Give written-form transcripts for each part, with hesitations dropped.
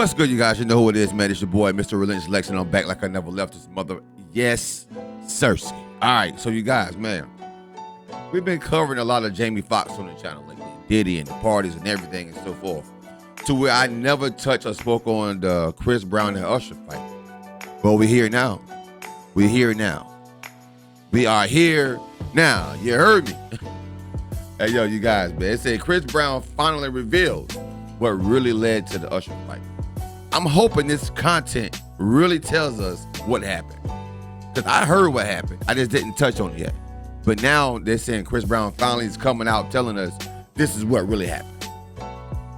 What's good, you guys? You know who it is, man. It's your boy, Mr. Relentless Lex, and I'm back like I never left this mother. Yes, Cersei. All right, so you guys, man, we've been covering a lot of Jamie Foxx on the channel lately, Diddy and the parties and everything and so forth, to where I never touched or spoke on the Chris Brown and Usher fight. But we're here now. We're here now. We are here now. You heard me. Hey, yo, you guys, man. It said Chris Brown finally revealed what really led to the Usher fight. I'm hoping this content really tells us what happened. Because I heard what happened. I just didn't touch on it yet. But now they're saying Chris Brown finally is coming out telling us this is what really happened.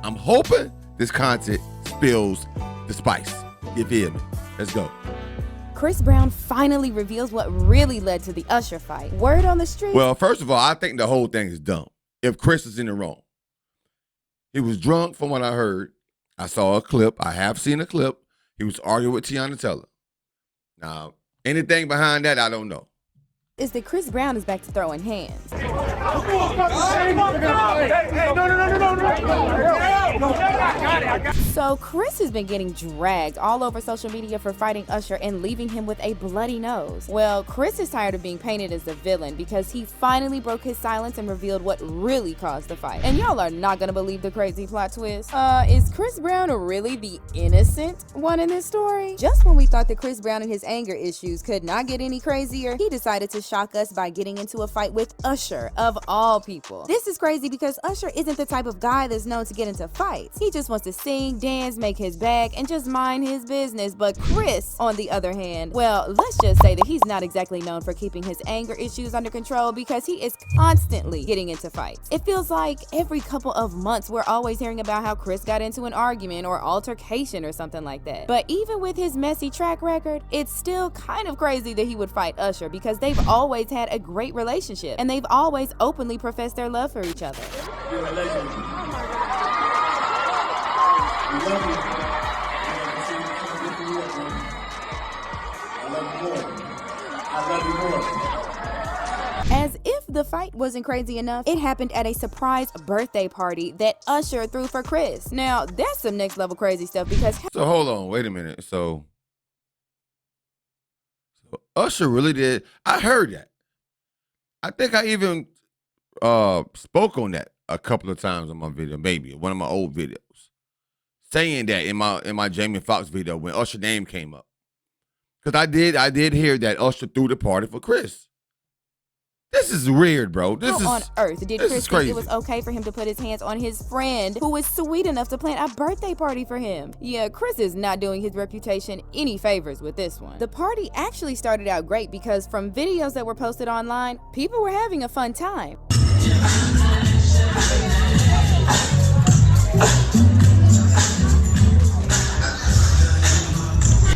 I'm hoping this content spills the spice. You feel me? Let's go. Chris Brown finally reveals what really led to the Usher fight. Word on the street? Well, first of all, I think the whole thing is dumb. If Chris is in the wrong. He was drunk from what I heard. I saw a clip. I have seen a clip. He was arguing with Teyana Taylor. Now, anything behind that, I don't know. Is that Chris Brown is back to throwing hands. So Chris has been getting dragged all over social media for fighting Usher and leaving him with a bloody nose. Well, Chris is tired of being painted as the villain because he finally broke his silence and revealed what really caused the fight. And y'all are not gonna believe the crazy plot twist. Is Chris Brown really the innocent one in this story? Just when we thought that Chris Brown and his anger issues could not get any crazier, he decided to shock us by getting into a fight with Usher, of all people. This is crazy because Usher isn't the type of guy that's known to get into fights. He just wants to sing, dance, make his bag, and just mind his business. But Chris, on the other hand, well, let's just say that he's not exactly known for keeping his anger issues under control because he is constantly getting into fights. It feels like every couple of months we're always hearing about how Chris got into an argument or altercation or something like that. But even with his messy track record, it's still kind of crazy that he would fight Usher because they've always had a great relationship and they've always openly professed their love for each other. You're a legend. We love you. I love you more. I love you more. As if the fight wasn't crazy enough, it happened at a surprise birthday party that Usher threw for Chris. Now, that's some next level crazy stuff because... So hold on, wait a minute. So Usher really did. I heard that. I think I even spoke on that a couple of times on my video, maybe one of my old videos, saying that in my Jamie Foxx video when Usher name came up, because I did hear that Usher threw the party for Chris. This is weird, bro. How on earth did Chris think it was okay for him to put his hands on his friend who was sweet enough to plan a birthday party for him? Yeah, Chris is not doing his reputation any favors with this one. The party actually started out great because from videos that were posted online, people were having a fun time.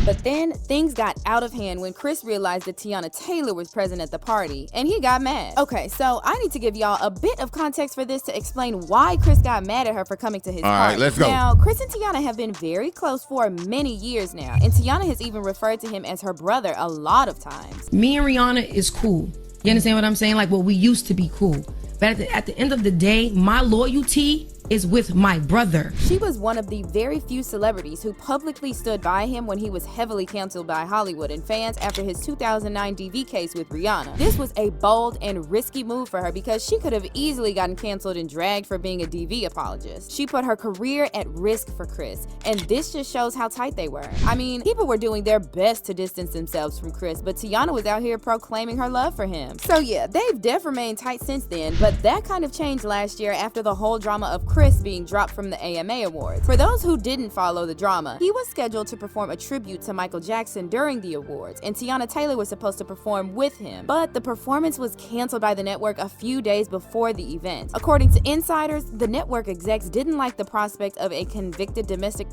But then things got out of hand when Chris realized that Teyana Taylor was present at the party, and he got mad. Okay, so I need to give y'all a bit of context for this to explain why Chris got mad at her for coming to his party. All right, let's go. Now, Chris and Teyana have been very close for many years now, and Teyana has even referred to him as her brother a lot of times. Me and Rihanna is cool. You understand what I'm saying? Like, well, we used to be cool. But at the end of the day, my loyalty is with my brother. She was one of the very few celebrities who publicly stood by him when he was heavily canceled by Hollywood and fans after his 2009 DV case with Rihanna. This was a bold and risky move for her because she could have easily gotten canceled and dragged for being a DV apologist. She put her career at risk for Chris, and this just shows how tight they were. I mean, people were doing their best to distance themselves from Chris, but Teyana was out here proclaiming her love for him. So yeah, they've definitely remained tight since then, but that kind of changed last year after the whole drama of Chris being dropped from the AMA Awards. For those who didn't follow the drama, he was scheduled to perform a tribute to Michael Jackson during the awards, and Teyana Taylor was supposed to perform with him, but the performance was canceled by the network a few days before the event. According to insiders, the network execs didn't like the prospect of a convicted domestic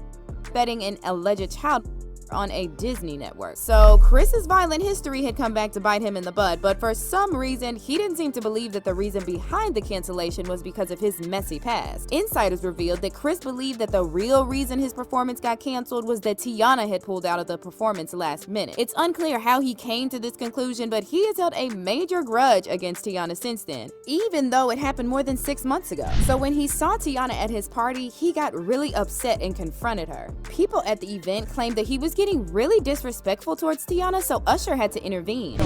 setting an alleged child on a Disney network. So Chris's violent history had come back to bite him in the butt, but for some reason, he didn't seem to believe that the reason behind the cancellation was because of his messy past. Insiders revealed that Chris believed that the real reason his performance got canceled was that Teyana had pulled out of the performance last minute. It's unclear how he came to this conclusion, but he has held a major grudge against Teyana since then, even though it happened more than 6 months ago. So when he saw Teyana at his party, he got really upset and confronted her. People at the event claimed that he was getting really disrespectful towards Teyana, so Usher had to intervene.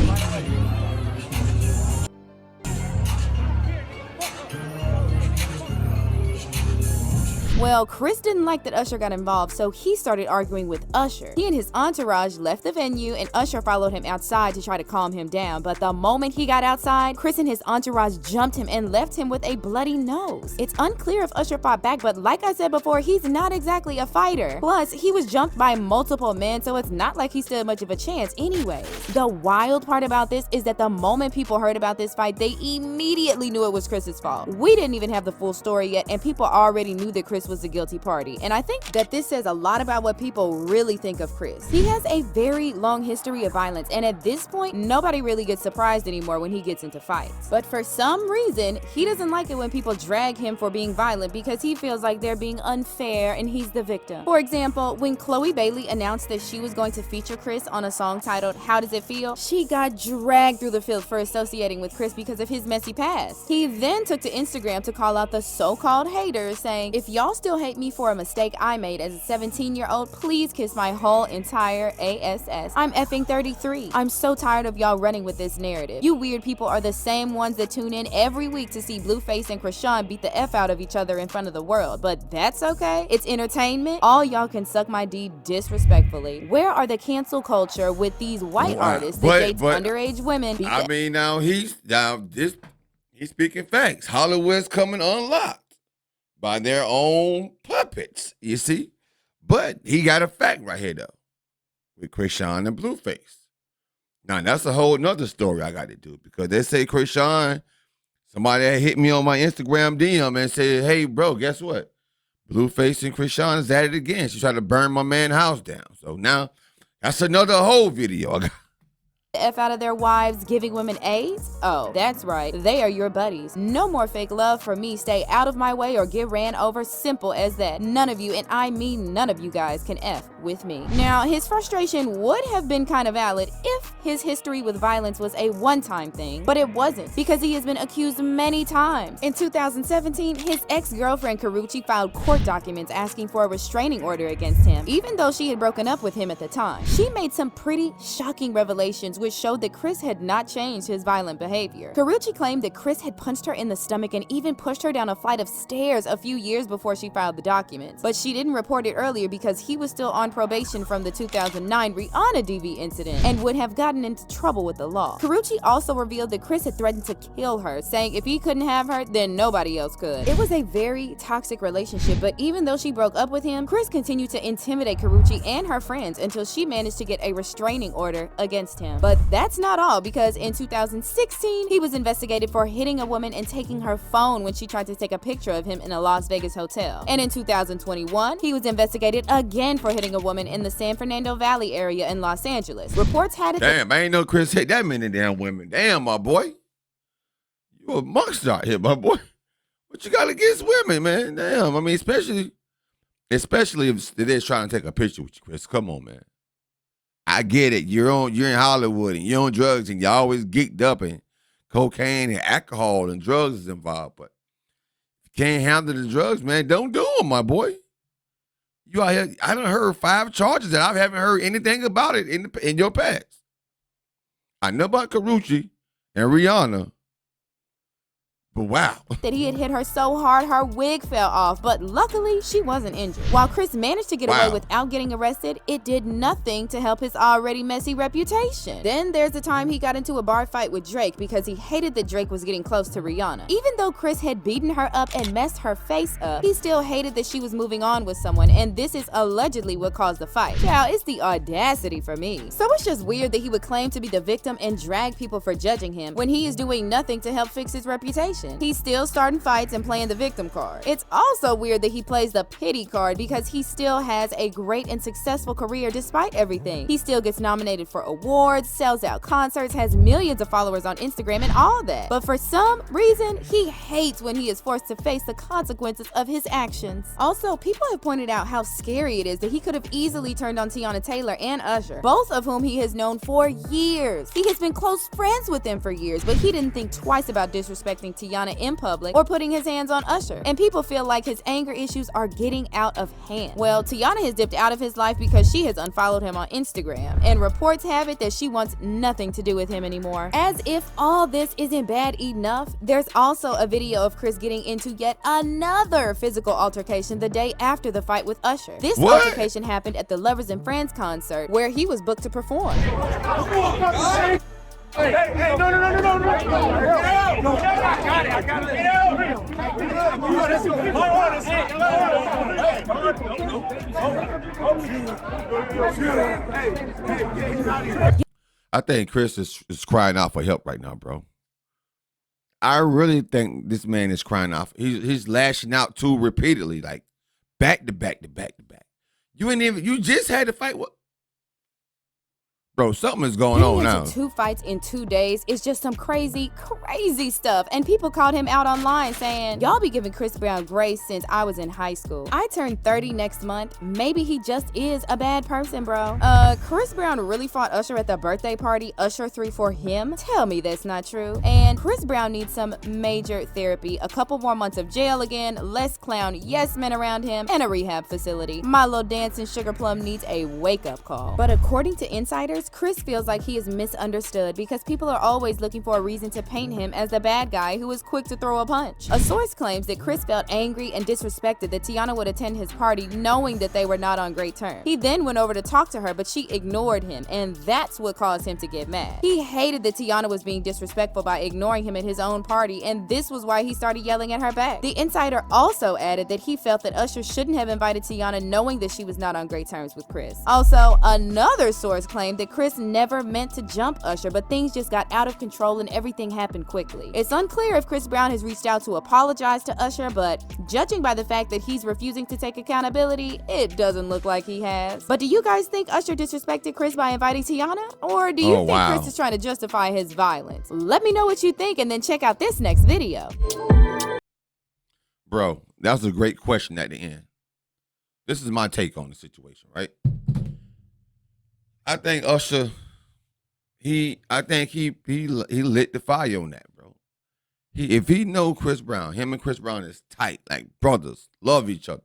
Well, Chris didn't like that Usher got involved, so he started arguing with Usher. He and his entourage left the venue, and Usher followed him outside to try to calm him down. But the moment he got outside, Chris and his entourage jumped him and left him with a bloody nose. It's unclear if Usher fought back, but like I said before, he's not exactly a fighter. Plus, he was jumped by multiple men, so it's not like he stood much of a chance anyways. The wild part about this is that the moment people heard about this fight, they immediately knew it was Chris's fault. We didn't even have the full story yet, and people already knew that Chris was the guilty party. And I think that this says a lot about what people really think of Chris. He has a very long history of violence, and at this point, nobody really gets surprised anymore when he gets into fights. But for some reason, he doesn't like it when people drag him for being violent because he feels like they're being unfair and he's the victim. For example, when Chloe Bailey announced that she was going to feature Chris on a song titled How Does It Feel, she got dragged through the field for associating with Chris because of his messy past. He then took to Instagram to call out the so-called haters, saying, "If y'all still hate me for a mistake I made as a 17-year-old, please kiss my whole entire ass. I'm effing 33. I'm so tired of y'all running with this narrative. You weird people are the same ones that tune in every week to see Blueface and Krishan beat the F out of each other in front of the world. But that's okay. It's entertainment. All y'all can suck my D disrespectfully." Where are the cancel culture with these white artists that dates underage women? I mean, now he's speaking facts. Hollywood's coming unlocked by their own puppets, you see? But he got a fact right here, though, with Krishan and Blueface. Now, that's a whole nother story I got to do, because they say Krishan, somebody had hit me on my Instagram DM and said, "Hey, bro, guess what? Blueface and Krishan is at it again. She tried to burn my man's house down." So now, that's another whole video I got. F out of their wives giving women AIDS? Oh, that's right. They are your buddies. No more fake love for me. Stay out of my way or get ran over. Simple as that. None of you, and I mean none of you guys, can F with me. Now, his frustration would have been kind of valid if his history with violence was a one-time thing, but it wasn't, because he has been accused many times. In 2017, his ex-girlfriend Karrueche filed court documents asking for a restraining order against him, even though she had broken up with him at the time. She made some pretty shocking revelations which showed that Chris had not changed his violent behavior. Karrueche claimed that Chris had punched her in the stomach and even pushed her down a flight of stairs a few years before she filed the documents, but she didn't report it earlier because he was still on probation from the 2009 Rihanna DV incident and would have gotten into trouble with the law. Karrueche also revealed that Chris had threatened to kill her, saying if he couldn't have her, then nobody else could. It was a very toxic relationship, but even though she broke up with him, Chris continued to intimidate Karrueche and her friends until she managed to get a restraining order against him. But that's not all, because in 2016, he was investigated for hitting a woman and taking her phone when she tried to take a picture of him in a Las Vegas hotel. And in 2021, he was investigated again for hitting a woman in the San Fernando Valley area in Los Angeles. Reports had it. Damn, I ain't know Chris hit that many damn women. Damn, my boy. You a monster out here, my boy. What you got against women, man? Damn, I mean, especially if they're trying to take a picture with you, Chris. Come on, man. I get it. You're in Hollywood and you're on drugs and you're always geeked up and cocaine and alcohol and drugs is involved. But if you can't handle the drugs, man, don't do them, my boy. You out here, I done heard 5 charges that I haven't heard anything about it in your past. I know about Karrueche and Rihanna, but wow. That he had hit her so hard her wig fell off, but luckily she wasn't injured. While Chris managed to get away without getting arrested, it did nothing to help his already messy reputation. Then there's the time he got into a bar fight with Drake because he hated that Drake was getting close to Rihanna. Even though Chris had beaten her up and messed her face up, he still hated that she was moving on with someone, and this is allegedly what caused the fight. Child, it's the audacity for me. So it's just weird that he would claim to be the victim and drag people for judging him when he is doing nothing to help fix his reputation. action. He's still starting fights and playing the victim card. It's also weird that he plays the pity card because he still has a great and successful career despite everything. He still gets nominated for awards, sells out concerts, has millions of followers on Instagram and all that. But for some reason, he hates when he is forced to face the consequences of his actions. Also, people have pointed out how scary it is that he could have easily turned on Teyana Taylor and Usher, both of whom he has known for years. He has been close friends with them for years, but he didn't think twice about disrespecting Teyana in public or putting his hands on Usher. And people feel like his anger issues are getting out of hand. Well, Teyana has dipped out of his life because she has unfollowed him on Instagram, and reports have it that she wants nothing to do with him anymore. As if all this isn't bad enough, there's also a video of Chris getting into yet another physical altercation the day after the fight with Usher. This altercation happened at the Lovers and Friends concert where he was booked to perform. Hey, no. I got it. I think Chris is crying out for help right now, bro. I really think this man is crying out. He's lashing out too repeatedly, like back to back. You just had to fight. What? Bro, something is going on now. Two fights in 2 days is just some crazy stuff. And people called him out online saying, y'all be giving Chris Brown grace since I was in high school. I turn 30 next month. Maybe he just is a bad person, bro. Chris Brown really fought Usher at the birthday party Usher threw for him? Tell me that's not true. And Chris Brown needs some major therapy, a couple more months of jail again, less clown yes men around him, and a rehab facility. My little dancing sugar plum needs a wake-up call. But according to insiders, Chris feels like he is misunderstood because people are always looking for a reason to paint him as the bad guy who is quick to throw a punch. A source claims that Chris felt angry and disrespected that Teyana would attend his party knowing that they were not on great terms. He then went over to talk to her, but she ignored him, and that's what caused him to get mad. He hated that Teyana was being disrespectful by ignoring him at his own party, and this was why he started yelling at her back. The insider also added that he felt that Usher shouldn't have invited Teyana knowing that she was not on great terms with Chris. Also, another source claimed that Chris never meant to jump Usher, but things just got out of control and everything happened quickly. It's unclear if Chris Brown has reached out to apologize to Usher, but judging by the fact that he's refusing to take accountability, it doesn't look like he has. But do you guys think Usher disrespected Chris by inviting Teyana? Or do you think Chris is trying to justify his violence? Let me know what you think and then check out this next video. Bro, that was a great question at the end. This is my take on the situation, right? I think Usher, he lit the fire on that, bro. If he know Chris Brown, him and Chris Brown is tight, like brothers, love each other,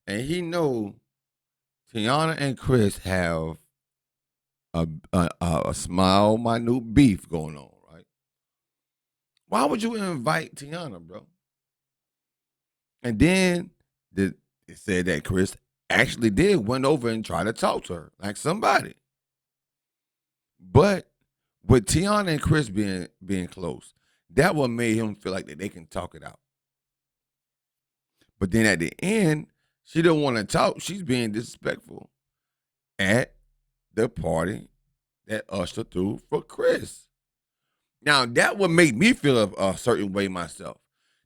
and he know Teyana and Chris have a small, minute beef going on, right? Why would you invite Teyana, bro? And then it said that Chris actually did went over and try to talk to her like somebody. But with Teyana and Chris being close, that what made him feel like that they can talk it out. But then at the end, she didn't want to talk. She's being disrespectful at the party that Usher threw for Chris. Now, that would make me feel a certain way myself.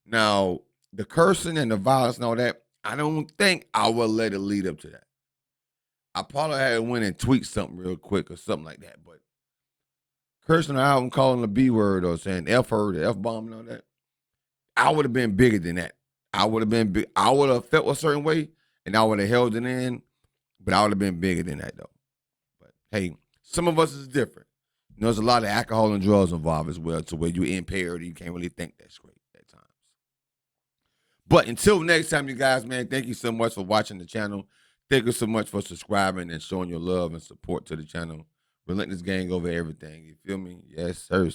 Now, the cursing and the violence and all that, I don't think I would let it lead up to that. I probably had to went and tweet something real quick or something like that. But cursing her out and calling the B word or saying F her, the F bomb and all that, I would have been bigger than that. I would have been big. I would have felt a certain way and I would have held it in, but I would have been bigger than that though. But hey, some of us is different. You know, there's a lot of alcohol and drugs involved as well, to where you're impaired and you can't really think that straight at times. But until next time, you guys, man, thank you so much for watching the channel. Thank you so much for subscribing and showing your love and support to the channel. Relentless gang over everything. You feel me? Yes, sir.